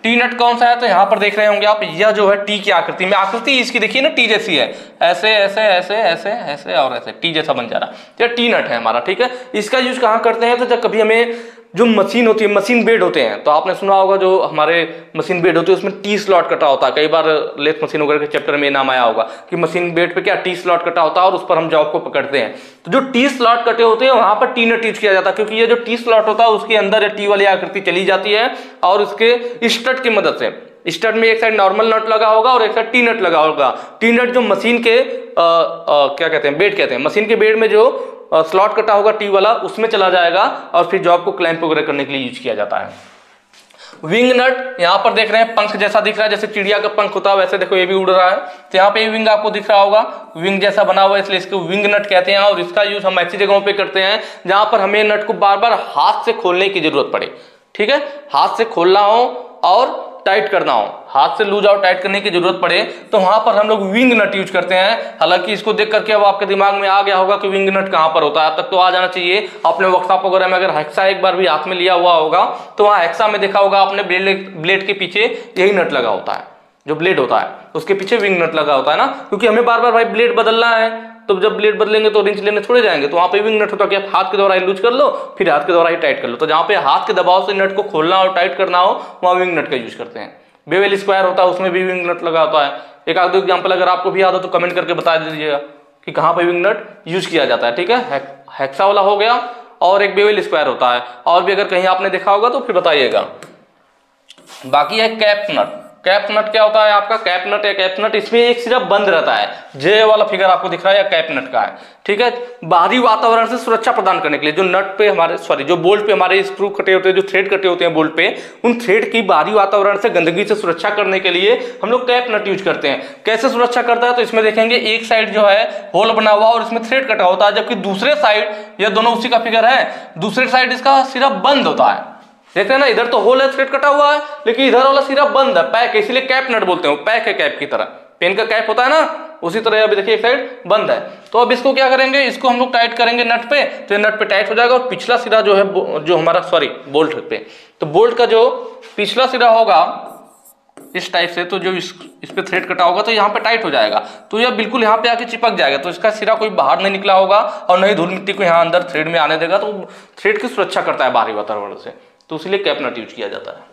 टी नट कौन सा है? तो यहाँ पर देख रहे होंगे आप, यह जो है टी की आकृति में, आकृति इसकी देखिए ना टी जैसी है, ऐसे ऐसे ऐसे ऐसे ऐसे और ऐसे टी जैसा बन जा रहा है, यह टी नट है हमारा। ठीक है, इसका यूज कहाँ करते हैं? तो जब कभी हमें जो मशीन होती है, मशीन बेड होते हैं, तो आपने सुना होगा जो हमारे मशीन बेड होती है उसमें टी स्लॉट कटा होता है। कई बार लेथ मशीन वगैरह के चैप्टर में नाम आया होगा कि मशीन बेड पे क्या टी स्लॉट कटा होता है और उस पर हम जॉब को पकड़ते हैं। तो जो टी स्लॉट कटे होते हैं वहां पर टी नट यूज किया जाता है, क्योंकि ये जो टी स्लॉट होता है उसके अंदर टी वाली आकृति चली जाती है, और उसके स्टड की मदद से, स्टड में एक साइड नॉर्मल नट लगा होगा और एक साइड टी नट लगा होगा। टी नट जो मशीन के क्या कहते हैं, बेड कहते हैं, मशीन के बेड में जो स्लॉट कटा होगा टी वाला, उसमें चला जाएगा और फिर जॉब को क्लैंप वगैरह करने के लिए यूज किया जाता है। विंग नट, यहाँ पर देख रहे हैं पंख जैसा दिख रहा है, जैसे चिड़िया का पंख होता है वैसे देखो ये भी उड़ रहा है, तो यहाँ पे विंग आपको दिख रहा होगा, विंग जैसा बना हुआ है, इसलिए इसको विंग नट कहते हैं। और इसका यूज हम ऐसी जगहों पे करते हैं जहां पर हमें नट को बार बार हाथ से खोलने की जरूरत पड़े। ठीक है, हाथ से खोलना हो और टाइट करना हो, हाथ से लूज और टाइट करने की जरूरत पड़े, तो वहां पर हम लोग विंग नट यूज करते हैं। हालांकि इसको देख करके अब आपके दिमाग में आ गया होगा कि विंग नट कहां पर होता है, अब तक तो आ जाना चाहिए। आपने वर्कशॉप वगैरह में अगर हेक्सा एक बार भी हाथ में लिया हुआ होगा तो वहां हेक्सा में देखा होगा आपने, ब्लेड के पीछे यही नट लगा होता है, जो ब्लेड होता है उसके पीछे विंग नट लगा होता है ना, क्योंकि हमें बार बार भाई ब्लेड बदलना है, तो जब ब्लेड बदलेंगे तो रिंच लेने छोड़े जाएंगे, तो वहां पे विंग नट होता है कि आप हाथ के द्वारा ही लूज कर लो, फिर हाथ के द्वारा ही टाइट कर लो। तो जहां पे हाथ के दबाव से नट को खोलना और टाइट करना हो वहां विंग नट का यूज करते हैं। बेवेल स्क्वायर होता है उसमें भी विंग नट लगा होता है। एक आध दो एग्जाम्पल अगर आपको भी याद हो तो कमेंट करके बता दीजिएगा कि कहाँ पे विंग नट यूज किया जाता है। ठीक है, हेक्सा वाला हो गया और एक बेवेल स्क्वायर होता है, और भी अगर कहीं आपने देखा होगा तो फिर बताइएगा। बाकी है कैप नट। कैप नट क्या होता है आपका, कैप नट या कैप नट, इसमें एक सिर्फ बंद रहता है, जे वाला फिगर आपको दिख रहा है या कैप नट का है। ठीक है, बाहरी वातावरण से सुरक्षा प्रदान करने के लिए जो नट पे हमारे जो बोल्ट पे हमारे स्क्रू कटे होते हैं, जो थ्रेड कटे होते हैं बोल्ट पे, उन थ्रेड की बाहरी वातावरण से गंदगी से सुरक्षा करने के लिए हम लोग कैप नट यूज करते हैं। कैसे सुरक्षा करता है, तो इसमें देखेंगे एक साइड जो है होल बना हुआ और इसमें थ्रेड कटा होता है, जबकि दूसरे साइड, यह दोनों उसी का फिगर है, दूसरे साइड इसका सिर्फ बंद होता है। देखते हैं ना, इधर तो होल है, थ्रेड कटा हुआ है, लेकिन इधर वाला सिर्फ बंद है, पैक है, इसलिए कैप नट बोलते हैं। पैक है कैप की तरह, पेन का कैप होता है ना, उसी तरह अभी देखिए एक साइड बंद है। तो अब इसको क्या करेंगे, इसको हम लोग टाइट करेंगे नट पे, तो ये नट पे टाइट हो जाएगा और पिछला सिरा जो है जो हमारा बोल्ट पे, तो बोल्ट का जो पिछला सिरा होगा इस टाइप से, तो जो इस पे थ्रेड कटा होगा तो यहाँ पे टाइट हो जाएगा, तो यह बिल्कुल यहाँ पे आके चिपक जाएगा, तो इसका सिरा कोई बाहर नहीं निकला होगा और नहीं धूल मिट्टी को यहाँ अंदर थ्रेड में आने देगा, तो थ्रेड की सुरक्षा करता है बाहरी वातावरण से, तो इसलिए कैप नट यूज किया जाता है।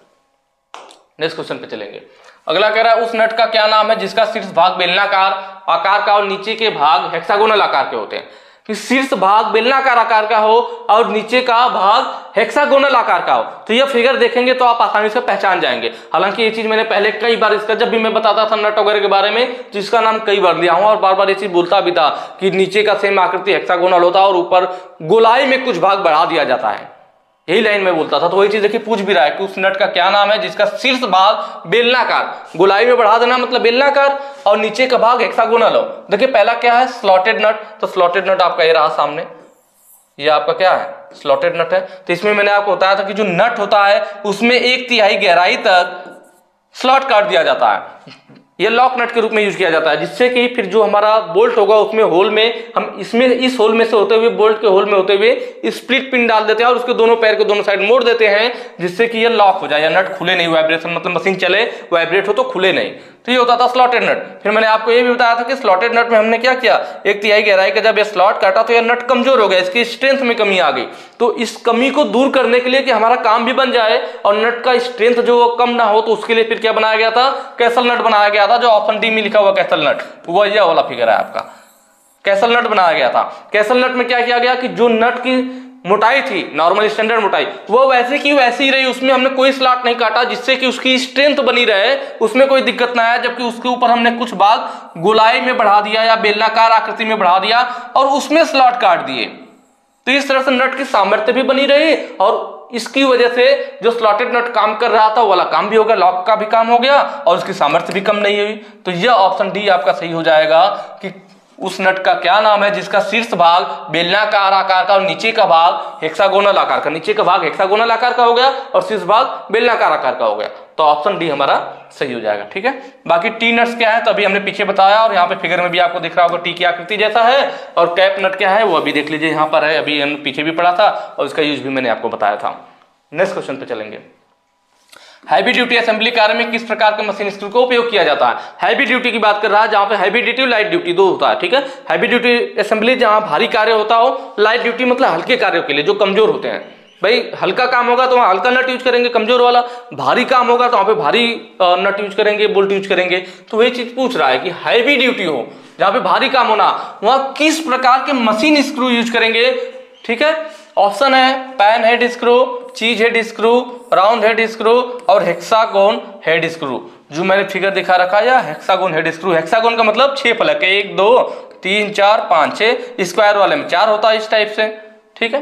नेक्स्ट क्वेश्चन पे चलेंगे। अगला कह रहा है उस नट का क्या नाम है जिसका शीर्ष भाग बेलनाकार आकार का और नीचे के भाग हेक्सागोनल आकार के होते हैं। कि शीर्ष भाग बेलनाकार आकार का हो और नीचे का भाग हेक्सागोनल आकार का हो, तो यह फिगर देखेंगे तो आप आसानी से पहचान जाएंगे। हालांकि ये चीज मैंने पहले कई बार इसका जब भी मैं बताता था नट वगैरह के बारे में, तो इसका नाम कई बार लिया हूं और बार बार ये चीज बोलता भी था कि नीचे का सेम आकृति हेक्सागोनल होता है और ऊपर गोलाई में कुछ भाग बढ़ा दिया जाता है, यही लाइन में बोलता था। तो वही चीज देखिए पूछ भी रहा है कि उस नट का क्या नाम है जिसका शीर्ष भाग बेलनाकार, गोलाई में बढ़ा देना मतलब बेलनाकार, और नीचे का भाग हेक्सागोनल हो। देखिए पहला क्या है, स्लॉटेड नट, तो स्लॉटेड नट आपका ये रहा सामने, ये आपका क्या है, स्लॉटेड नट है। तो इसमें मैंने आपको बताया था कि जो नट होता है उसमें 1/3 गहराई तक स्लॉट काट दिया जाता है, यह लॉक नट के रूप में यूज किया जाता है, जिससे कि फिर जो हमारा बोल्ट होगा उसमें होल में हम इसमें इस होल में से होते हुए बोल्ट के होल में होते हुए स्प्लिट पिन डाल देते हैं और उसके दोनों पैर के दोनों साइड मोड़ देते हैं, जिससे कि ये लॉक हो जाए या नट खुले नहीं, वाइब्रेशन मतलब मशीन चले वाइब्रेट हो तो खुले नहीं। तो ये होता था स्लॉटेड नट। फिर मैंने आपको ये भी बताया था कि स्लॉटेड नट में हमने क्या किया, 1/3 गहराई का जब ये स्लॉट काटा तो यह नट कमजोर हो गया, इसकी स्ट्रेंथ में कमी आ गई। तो इस कमी को दूर करने के लिए कि हमारा काम भी बन जाए और नट का स्ट्रेंथ जो कम ना हो, तो उसके लिए फिर क्या बनाया गया था, कैसल नट बनाया गया था, जो ऑप्शन डी में लिखा हुआ कैसल नट, वो यह वाला फिगर है आपका, कैसल नट बनाया गया था। कैसल नट में क्या किया गया कि जो नट की मोटाई थी नॉर्मल स्टैंडर्ड मोटाई, वो वैसे की वैसी ही रही, उसमें हमने कोई स्लॉट नहीं काटा, जिससे कि उसकी स्ट्रेंथ बनी रहे, उसमें कोई दिक्कत ना आए। जबकि उसके ऊपर हमने कुछ भाग गोलाई में बढ़ा दिया या बेलनाकार आकृति में बढ़ा दिया और उसमें स्लॉट काट दिए, तो इस तरह से नट की सामर्थ्य भी बनी रही और इसकी वजह से जो स्लॉटेड नट काम कर रहा था वो वाला काम भी हो गया, लॉक का भी काम हो गया और उसकी सामर्थ्य भी कम नहीं हुई। तो यह ऑप्शन डी आपका सही हो जाएगा कि उस नट का क्या नाम है जिसका शीर्ष भाग बेलनाकार आकार का और नीचे का भाग हेक्सागोनल आकार का, नीचे का भाग हेक्सागोनल आकार का हो गया और शीर्ष भाग बेलनाकार आकार का हो गया। तो ऑप्शन डी हमारा सही हो जाएगा। ठीक है, बाकी टी नट्स क्या है तो अभी हमने पीछे बताया और यहाँ पे फिगर में भी आपको दिख रहा होगा टी की आकृति जैसा है, और कैप नट क्या है वो अभी देख लीजिए यहाँ पर है, अभी हमने पीछे भी पढ़ा था और इसका यूज भी मैंने आपको बताया था। नेक्स्ट क्वेश्चन पे चलेंगे। हैवी ड्यूटी असेंबली कार्य में किस प्रकार के मशीन स्क्रू का उपयोग किया जाता है। हैवी ड्यूटी की बात कर रहा है, जहां पे हैवी ड्यूटी लाइट ड्यूटी दो होता है। ठीक है, हैवी ड्यूटी असेंबली जहां भारी कार्य होता हो, लाइट ड्यूटी मतलब हल्के कार्यों के लिए जो कमजोर होते हैं। भाई हल्का काम होगा तो वहां हल्का नट यूज करेंगे कमजोर वाला, भारी काम होगा तो वहां पे भारी नट यूज करेंगे, बोल्ट यूज करेंगे। तो वही चीज पूछ रहा है कि हैवी ड्यूटी हो जहां पे भारी काम होना, वहां किस प्रकार के मशीन स्क्रू यूज करेंगे। ठीक है, ऑप्शन है पैन हेड स्क्रू, चीज head screw, round head screw और हेक्सागोन हेड स्क्रू। जो मैंने फिगर दिखा रखा है हेक्सागोन हेड स्क्रू, हेक्सागोन का मतलब 6 फलक है, 1 2 3 4 5 6, स्क्वायर वाले में 4 होता है इस टाइप से। ठीक है,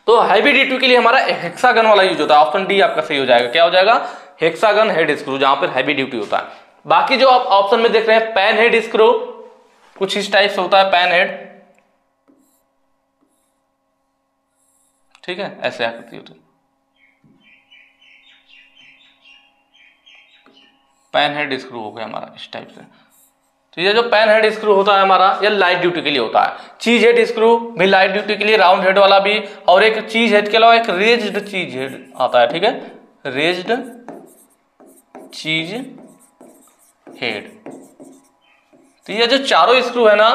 तो हैवी ड्यूटी के लिए हमारा हेक्सागन वाला यूज होता है। ऑप्शन डी आपका सही हो जाएगा। क्या हो जाएगा, हेक्सागन हेड स्क्रू, जहां पर हैवी ड्यूटी होता है। बाकी जो आप ऑप्शन में देख रहे हैं पैन हेड स्क्रू, कुछ इस टाइप से होता है पैन हेड। ठीक है, ऐसे आकृति होती है पैन हेड स्क्रू हो गया हमारा इस टाइप से। तो ये जो पैन हेड स्क्रू होता है हमारा, ये लाइट ड्यूटी के लिए होता है। चीज हेड स्क्रू भी लाइट ड्यूटी के लिए, राउंड हेड वाला भी, और एक चीज हेड के अलावा एक रेज्ड चीज हेड आता है। ठीक है, रेज्ड चीज हेड। तो ये जो चारों स्क्रू है ना,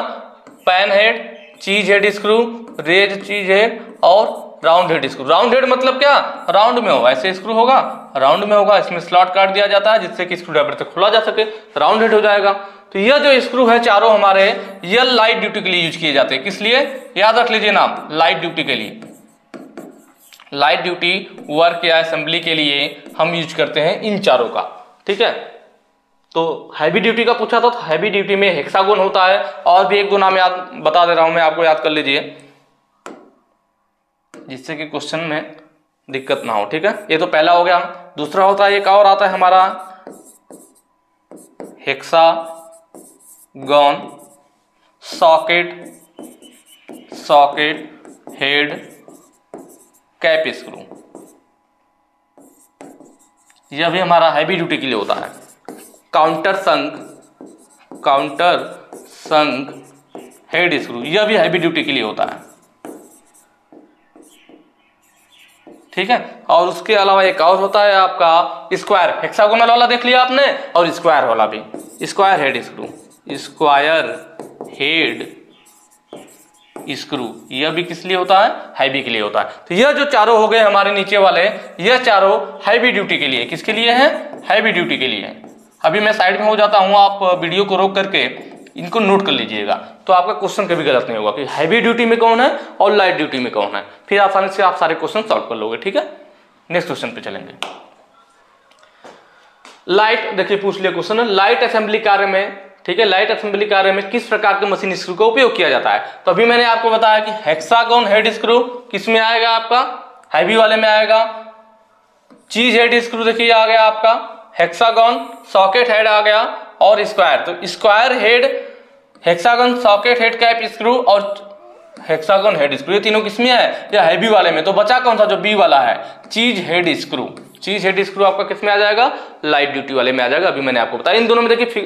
पैन हेड, चीज हेड स्क्रू, रेज चीज हेड और round head screw. Round head मतलब क्या, राउंड में हो, ऐसे स्क्रू होगा, राउंड में होगा, इसमें स्लॉट काट दिया जाता है जिससे कि स्क्रू ड्राइवर से खोला जा सके, राउंड हेड हो जाएगा। तो यह जो स्क्रू है चारों हमारे, यह लाइट ड्यूटी के लिए यूज किए जाते हैं। किस लिए, याद रख लीजिए नाम, लाइट ड्यूटी के लिए, लाइट ड्यूटी वर्क या असेंबली के लिए हम यूज करते हैं इन चारों का। ठीक है, तो हैवी ड्यूटी का पूछा था, तो हैवी ड्यूटी में हेक्सागोन होता है, और भी एक दो नाम याद बता दे रहा हूं मैं आपको, याद कर लीजिए जिससे कि क्वेश्चन में दिक्कत ना हो। ठीक है, ये तो पहला हो गया। दूसरा होता है, एक और आता है हमारा hexagon socket, socket head cap screw. यह भी हमारा हैवी ड्यूटी के लिए होता है। काउंटर संक हेड स्क्रू, यह भी हैवी ड्यूटी के लिए होता है। ठीक है, और उसके अलावा एक और होता है आपका स्क्वायर, हेक्सागोनल वाला देख लिया आपने, और स्क्वायर वाला भी, square head screw, square head screw, यह भी किस लिए होता है, हैवी के लिए होता है। तो यह जो चारों हो गए हमारे नीचे वाले, यह चारों हैवी ड्यूटी के लिए, किसके लिए है, हैवी ड्यूटी के लिए। अभी मैं साइड में हो जाता हूं, आप वीडियो को रोक करके इनको नोट कर लीजिएगा, तो आपका क्वेश्चन कभी गलत नहीं होगा कि हैवी ड्यूटी में कौन है और लाइट ड्यूटी में कौन है, फिर आसानी से आप सारे क्वेश्चन सॉल्व कर लोगे। ठीक है, नेक्स्ट क्वेश्चन पे चलेंगे। लाइट, देखिए पूछ लिया क्वेश्चन, लाइट असेंबली कार्य में, ठीक है, लाइट असेंबली कार्य में किस प्रकार के मशीन स्क्रू का उपयोग किया जाता है। तो अभी मैंने आपको बताया कि हेक्सागोन हेड स्क्रू किस में आएगा, आपका हैवी वाले में आएगा। चीज हेड स्क्रू देखिए आ गया आपका, हेक्सागोन सॉकेट हेड आ गया, और स्क्वायर, तो square head, hexagon socket head cap screw और हेक्सागोन हेड स्क्रू, ये तीनों किसमें है, या हैवी वाले में। तो बचा कौन सा, जो बी वाला है, चीज हेड स्क्रू। चीज हेड स्क्रू आपका किस में आ जाएगा, लाइट ड्यूटी वाले में आ जाएगा। अभी मैंने आपको बताया, इन दोनों में देखिए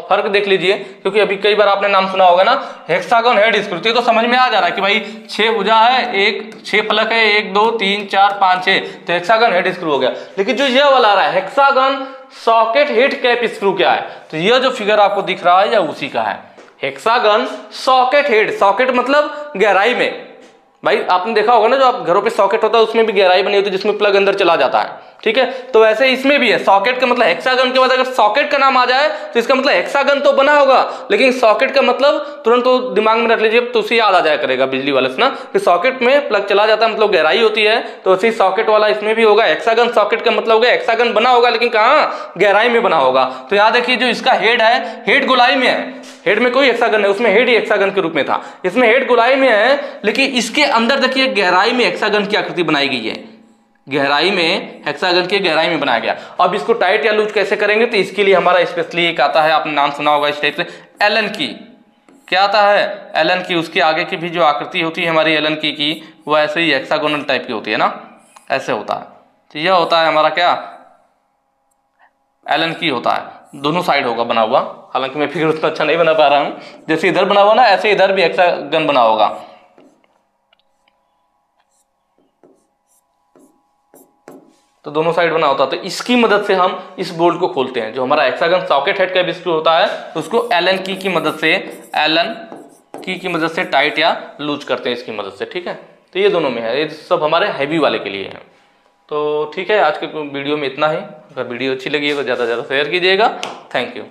फर्क देख लीजिए, क्योंकि अभी कई बार आपने नाम सुना होगा ना हेक्सागोन हेड स्क्रू, तो समझ में आ जा रहा है कि भाई 6 भुजा है, 6 फलक है, 1 2 3 4 5 6, तो हेक्सागोन हेड स्क्रू हो गया। लेकिन जो यह वाला आ रहा है hexagon socket head cap screw, क्या है, तो यह जो फिगर आपको दिख रहा है, यह उसी का है, हेक्सागन सॉकेट हेड। सॉकेट मतलब गहराई में, भाई आपने देखा होगा ना, जो आप घरों पे सॉकेट होता है उसमें भी गहराई बनी होती है जिसमें प्लग अंदर चला जाता है। ठीक है, तो वैसे इसमें भी है, सॉकेट का मतलब हेक्सागन के बाद अगर सॉकेट का नाम आ जाए तो इसका मतलब हेक्सागन तो बना होगा, लेकिन सॉकेट का मतलब तुरंत तो दिमाग में रख लीजिए, तो उसे याद आ जाया करेगा बिजली वाले से ना, कि सॉकेट में प्लग चला जाता है मतलब गहराई होती है, तो उसी सॉकेट वाला इसमें भी होगा। हेक्सागन सॉकेट का मतलब होगा हेक्सागन बना होगा, लेकिन कहाँ, गहराई में बना होगा। तो यहाँ देखिए जो इसका हेड है, हेड गोलाई में है, हेड में कोई हेक्सागन है, उसमें हेड ही हेक्सागन के रूप में था, इसमें हेड गोलाई में है, लेकिन इसके अंदर देखिए गहराई में हेक्सागन की आकृति बनाई गई है, गहराई में हेक्सागन की गहराई में बनाया गया। अब इसको टाइट या लूज कैसे करेंगे, तो इसके लिए हमारा स्पेशली एक आता है, आपने नाम सुना होगा इस टाइप से, एलन की। क्या आता है, एलन की। उसके आगे की भी जो आकृति होती है हमारी एलन की वो ऐसे ही हेक्सागोनल टाइप की होती है ना, ऐसे होता है। तो यह होता है हमारा क्या, एलन की होता है, दोनों साइड होगा बना हुआ। हालांकि मैं फिगर उतना अच्छा नहीं बना पा रहा हूं, जैसे इधर बना हुआ ना, ऐसे इधर भी हेक्सागन बना होगा। तो दोनों साइड बना होता है, तो इसकी मदद से हम इस बोल्ट को खोलते हैं। जो हमारा हेक्सागन सॉकेट हेड का स्क्रू होता है, तो उसको एलन की मदद से, एलन की मदद से टाइट या लूज करते हैं इसकी मदद से। ठीक है, तो ये दोनों में है, ये सब हमारे हैवी वाले के लिए है। तो ठीक है, आज के वीडियो में इतना ही। अगर वीडियो अच्छी लगी है तो ज़्यादा से ज़्यादा शेयर कीजिएगा। Thank you.